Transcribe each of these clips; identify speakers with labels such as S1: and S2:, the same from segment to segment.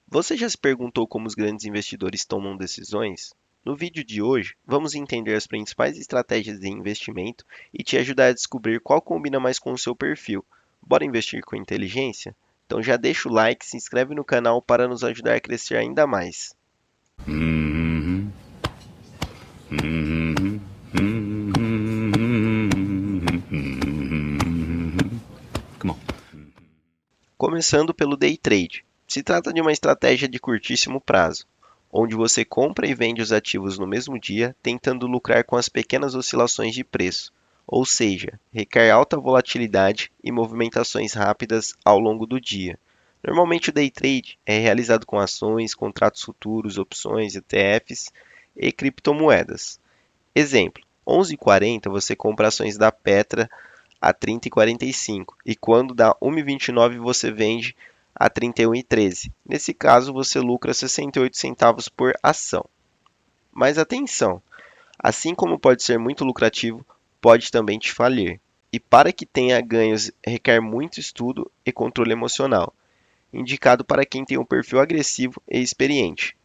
S1: Você já se perguntou como os grandes investidores tomam decisões? No vídeo de hoje, vamos entender as principais estratégias de investimento e te ajudar a descobrir qual combina mais com o seu perfil. Bora investir com inteligência? Então já deixa o like, se inscreve no canal para nos ajudar a crescer ainda mais.
S2: Come on.
S1: Começando pelo day trade. Se trata de uma estratégia de curtíssimo prazo, onde você compra e vende os ativos no mesmo dia, tentando lucrar com as pequenas oscilações de preço, ou seja, requer alta volatilidade e movimentações rápidas ao longo do dia. Normalmente o day trade é realizado com ações, contratos futuros, opções, ETFs e criptomoedas. Exemplo: 11h40 você compra ações da Petra a 30,45 e quando dá 1,29 você vende a 31,13. Nesse caso, você lucra 68 centavos por ação. Mas atenção, assim como pode ser muito lucrativo, pode também te falir. E para que tenha ganhos, requer muito estudo e controle emocional, indicado para quem tem um perfil agressivo e experiente.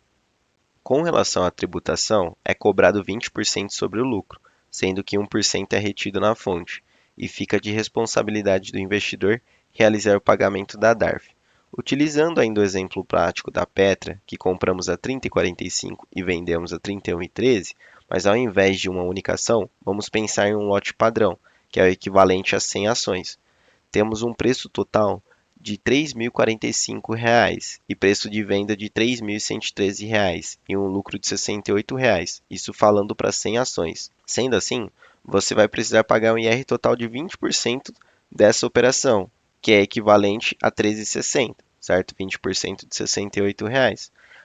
S1: Com relação à tributação, é cobrado 20% sobre o lucro, sendo que 1% é retido na fonte, e fica de responsabilidade do investidor realizar o pagamento da DARF. Utilizando ainda o exemplo prático da Petra, que compramos a 30,45 e vendemos a 31,13, mas ao invés de uma única ação, vamos pensar em um lote padrão, que é o equivalente a 100 ações. Temos um preço total de R$ 3.045 e preço de venda de R$ 3.113 e um lucro de R$ 68, isso falando para 100 ações. Sendo assim, você vai precisar pagar um IR total de 20% dessa operação, que é equivalente a R$ 13,60, certo? 20% de R$ 68.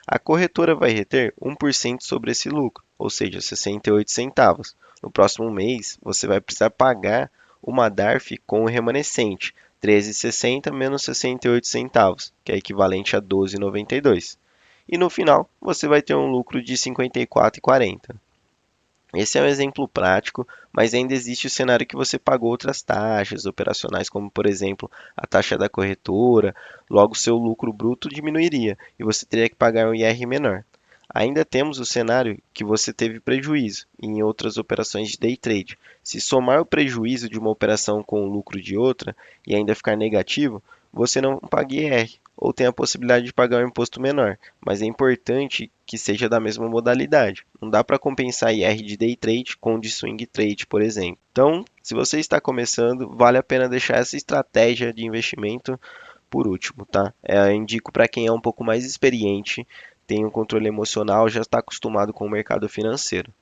S1: A corretora vai reter 1% sobre esse lucro, ou seja, 68 centavos. No próximo mês, você vai precisar pagar uma DARF com o remanescente, 13,60 menos 68 centavos, que é equivalente a 12,92. E no final, você vai ter um lucro de 54,40. Esse é um exemplo prático, mas ainda existe o cenário que você pagou outras taxas operacionais, como por exemplo a taxa da corretora, logo seu lucro bruto diminuiria e você teria que pagar um IR menor. Ainda temos o cenário que você teve prejuízo em outras operações de day trade. Se somar o prejuízo de uma operação com o lucro de outra e ainda ficar negativo, você não paga IR ou tem a possibilidade de pagar um imposto menor, mas é importante que seja da mesma modalidade. Não dá para compensar IR de day trade com de swing trade, por exemplo. Então, se você está começando, vale a pena deixar essa estratégia de investimento por último, tá? Eu indico para quem é um pouco mais experiente, tem um controle emocional, já está acostumado com o mercado financeiro.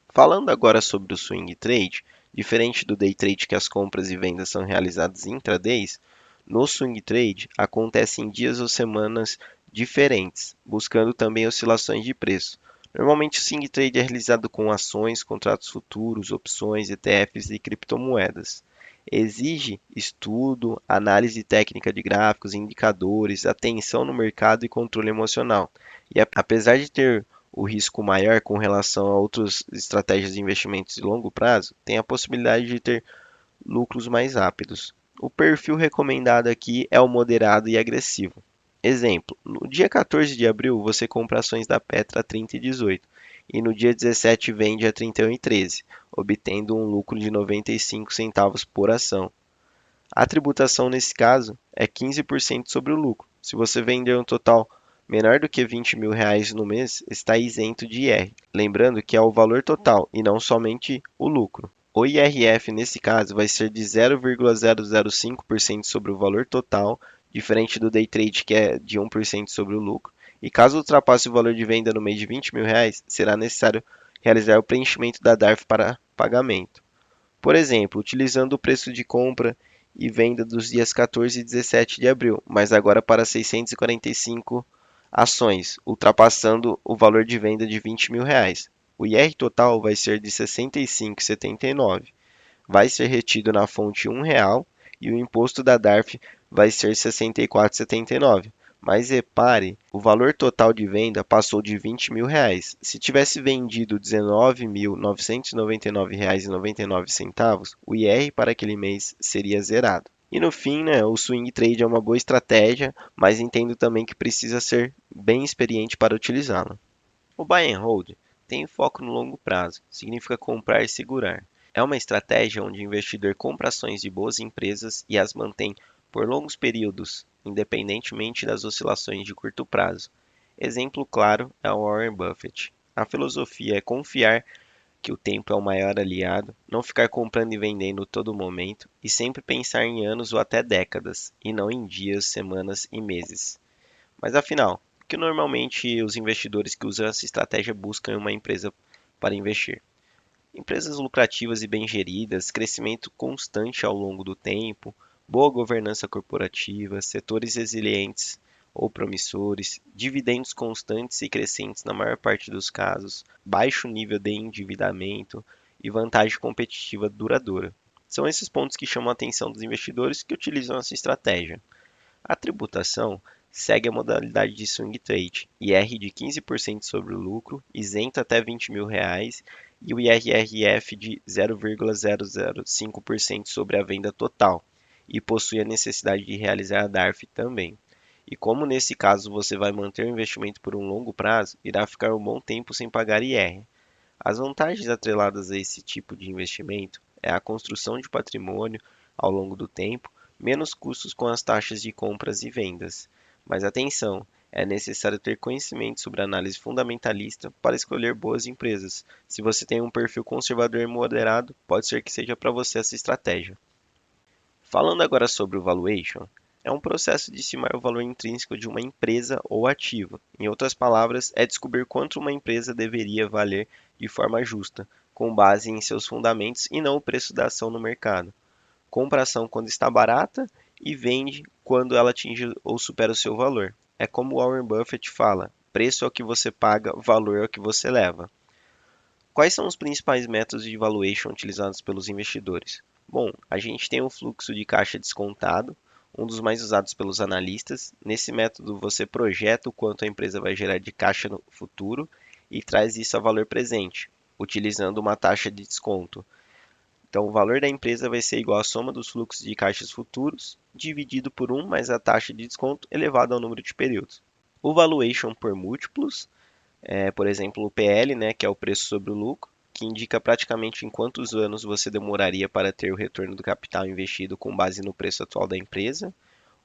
S1: Falando agora sobre o swing trade, diferente do day trade que as compras e vendas são realizadas intradays, no swing trade acontece em dias ou semanas diferentes, buscando também oscilações de preço. Normalmente o swing trade é realizado com ações, contratos futuros, opções, ETFs e criptomoedas. Exige estudo, análise técnica de gráficos, indicadores, atenção no mercado e controle emocional. E apesar de ter o risco maior com relação a outras estratégias de investimentos de longo prazo, tem a possibilidade de ter lucros mais rápidos. O perfil recomendado aqui é o moderado e agressivo. Exemplo: no dia 14 de abril você compra ações da Petra a 30,18 e no dia 17 vende a 31,13, obtendo um lucro de 95 centavos por ação. A tributação nesse caso é 15% sobre o lucro. Se você vender um total menor do que R$ 20.000 no mês, está isento de IR. Lembrando que é o valor total e não somente o lucro. O IRF nesse caso vai ser de 0,005% sobre o valor total, diferente do day trade que é de 1% sobre o lucro. E caso ultrapasse o valor de venda no mês de R$ 20.000, será necessário realizar o preenchimento da DARF para pagamento. Por exemplo, utilizando o preço de compra e venda dos dias 14 e 17 de abril, mas agora para 645 ações, ultrapassando o valor de venda de R$ 20.000. O IR total vai ser de R$ 65,79. Vai ser retido na fonte R$ 1 e o imposto da DARF vai ser R$ 64,79. Mas repare, o valor total de venda passou de R$ 20.000. Se tivesse vendido R$ 19.999,99, o IR para aquele mês seria zerado. E no fim, né, o swing trade é uma boa estratégia, mas entendo também que precisa ser bem experiente para utilizá-la. O buy and hold tem foco no longo prazo, significa comprar e segurar. É uma estratégia onde o investidor compra ações de boas empresas e as mantém por longos períodos, independentemente das oscilações de curto prazo. Exemplo claro é o Warren Buffett. A filosofia é confiar que o tempo é o maior aliado, não ficar comprando e vendendo todo momento e sempre pensar em anos ou até décadas, e não em dias, semanas e meses. Mas afinal, o que normalmente os investidores que usam essa estratégia buscam em uma empresa para investir? Empresas lucrativas e bem geridas, crescimento constante ao longo do tempo, boa governança corporativa, setores resilientes ou promissores, dividendos constantes e crescentes na maior parte dos casos, baixo nível de endividamento e vantagem competitiva duradoura. São esses pontos que chamam a atenção dos investidores que utilizam essa estratégia. A tributação segue a modalidade de swing trade, IR de 15% sobre o lucro, isento até R$ 20.000, e o IRRF de 0,005% sobre a venda total, e possui a necessidade de realizar a DARF também. E como nesse caso você vai manter o investimento por um longo prazo, irá ficar um bom tempo sem pagar IR. As vantagens atreladas a esse tipo de investimento é a construção de patrimônio ao longo do tempo, menos custos com as taxas de compras e vendas. Mas atenção, é necessário ter conhecimento sobre análise fundamentalista para escolher boas empresas. Se você tem um perfil conservador e moderado, pode ser que seja para você essa estratégia. Falando agora sobre o valuation, é um processo de estimar o valor intrínseco de uma empresa ou ativo. Em outras palavras, é descobrir quanto uma empresa deveria valer de forma justa, com base em seus fundamentos e não o preço da ação no mercado. Compra a ação quando está barata e vende quando ela atinge ou supera o seu valor. É como Warren Buffett fala: preço é o que você paga, valor é o que você leva. Quais são os principais métodos de valuation utilizados pelos investidores? Bom, a gente tem o fluxo de caixa descontado, um dos mais usados pelos analistas. Nesse método, você projeta o quanto a empresa vai gerar de caixa no futuro e traz isso a valor presente, utilizando uma taxa de desconto. Então, o valor da empresa vai ser igual à soma dos fluxos de caixas futuros, dividido por 1 mais a taxa de desconto elevado ao número de períodos. O valuation por múltiplos por exemplo, o PL, né, que é o preço sobre o lucro, que indica praticamente em quantos anos você demoraria para ter o retorno do capital investido com base no preço atual da empresa.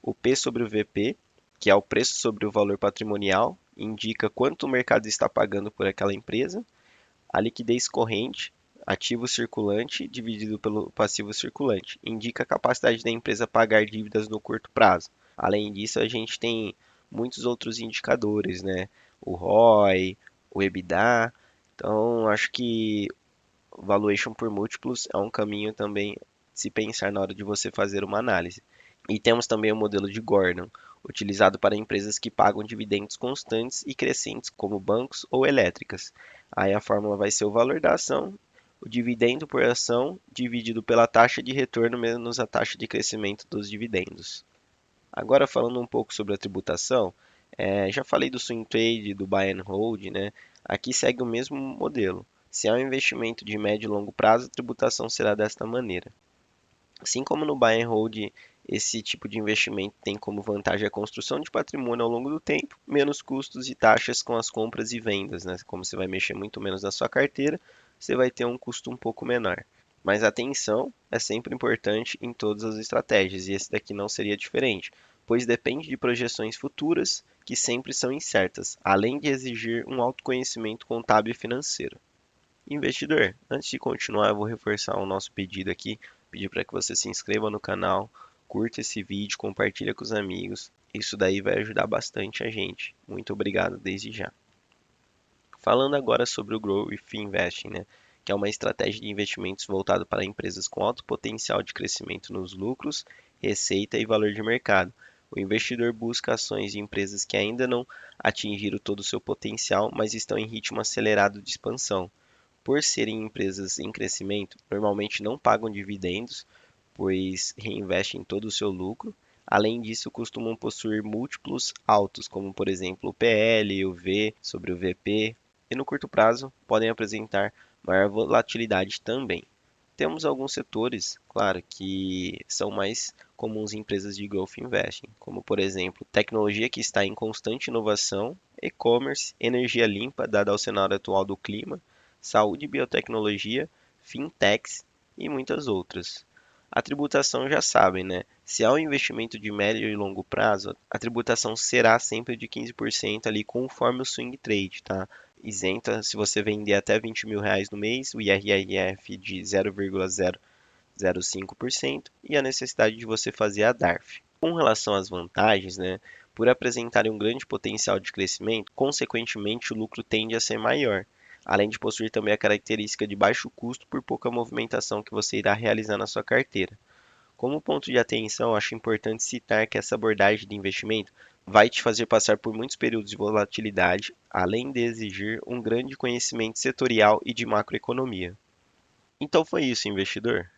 S1: O P sobre o VP, que é o preço sobre o valor patrimonial, indica quanto o mercado está pagando por aquela empresa. A liquidez corrente, ativo circulante dividido pelo passivo circulante, indica a capacidade da empresa pagar dívidas no curto prazo. Além disso, a gente tem muitos outros indicadores, né? O ROI, o EBITDA. Então, acho que valuation por múltiplos é um caminho também de se pensar na hora de você fazer uma análise. E temos também o modelo de Gordon, utilizado para empresas que pagam dividendos constantes e crescentes, como bancos ou elétricas. Aí a fórmula vai ser o valor da ação, o dividendo por ação dividido pela taxa de retorno menos a taxa de crescimento dos dividendos. Agora falando um pouco sobre a tributação, já falei do swing trade, do buy and hold, né? Aqui segue o mesmo modelo. Se é um investimento de médio e longo prazo, a tributação será desta maneira. Assim como no buy and hold, esse tipo de investimento tem como vantagem a construção de patrimônio ao longo do tempo, menos custos e taxas com as compras e vendas, né? Como você vai mexer muito menos na sua carteira, você vai ter um custo um pouco menor. Mas atenção é sempre importante em todas as estratégias, e esse daqui não seria diferente, pois depende de projeções futuras que sempre são incertas, além de exigir um autoconhecimento contábil e financeiro. Investidor, antes de continuar, eu vou reforçar o nosso pedido aqui, pedir para que você se inscreva no canal, curta esse vídeo, compartilha com os amigos. Isso daí vai ajudar bastante a gente. Muito obrigado desde já. Falando agora sobre o Growth Investing, né, que é uma estratégia de investimentos voltada para empresas com alto potencial de crescimento nos lucros, receita e valor de mercado. O investidor busca ações de empresas que ainda não atingiram todo o seu potencial, mas estão em ritmo acelerado de expansão. Por serem empresas em crescimento, normalmente não pagam dividendos, pois reinvestem todo o seu lucro. Além disso, costumam possuir múltiplos altos, como por exemplo o PL, o V sobre o VP, e no curto prazo podem apresentar maior volatilidade também. Temos alguns setores, claro, que são mais comuns em empresas de growth investing, como por exemplo, tecnologia que está em constante inovação, e-commerce, energia limpa, dada ao cenário atual do clima, saúde e biotecnologia, fintechs e muitas outras. A tributação já sabem, né? Se há um investimento de médio e longo prazo, a tributação será sempre de 15% ali conforme o swing trade, tá? Isenta se você vender até R$ 20.000 no mês, o IRRF de 0,005% e a necessidade de você fazer a DARF. Com relação às vantagens, né, por apresentarem um grande potencial de crescimento, consequentemente o lucro tende a ser maior, além de possuir também a característica de baixo custo por pouca movimentação que você irá realizar na sua carteira. Como ponto de atenção, acho importante citar que essa abordagem de investimento vai te fazer passar por muitos períodos de volatilidade, além de exigir um grande conhecimento setorial e de macroeconomia. Então foi isso, investidor.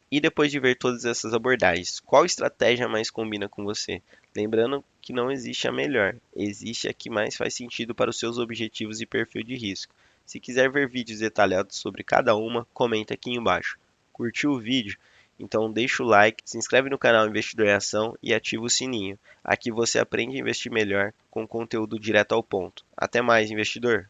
S1: E depois de ver todas essas abordagens, qual estratégia mais combina com você? Lembrando que não existe a melhor, existe a que mais faz sentido para os seus objetivos e perfil de risco. Se quiser ver vídeos detalhados sobre cada uma, comenta aqui embaixo. Curtiu o vídeo? Então deixa o like, se inscreve no canal Investidor em Ação e ativa o sininho. Aqui você aprende a investir melhor com conteúdo direto ao ponto. Até mais, investidor!